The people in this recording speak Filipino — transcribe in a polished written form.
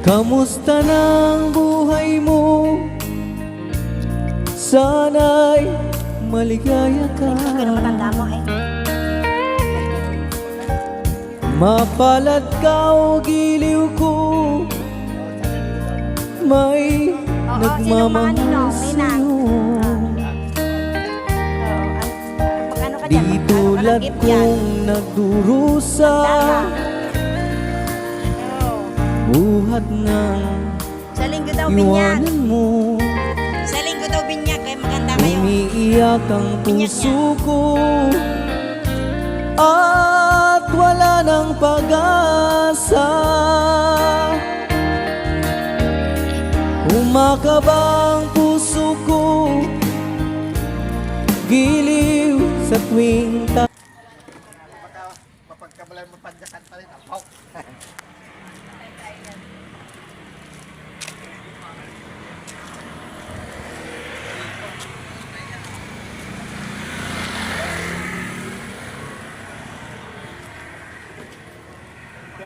Kamusta ng buhay mo? Sana'y maligaya ka. Pero matanda mo eh. Mapalad ka o giliw ko, may nagmamahal sa'yo. Di tulad kong nagdurusa, buhat ng sa linggo daw binyag. iwanan mo. Sa linggo daw binyag, kaya maganda kayo. Umiiyak ang puso ko at wala ng pag-asa. Umakaba ang puso ko, giliw sa tuwing Mapagkabalan mo pagkakan pa rin.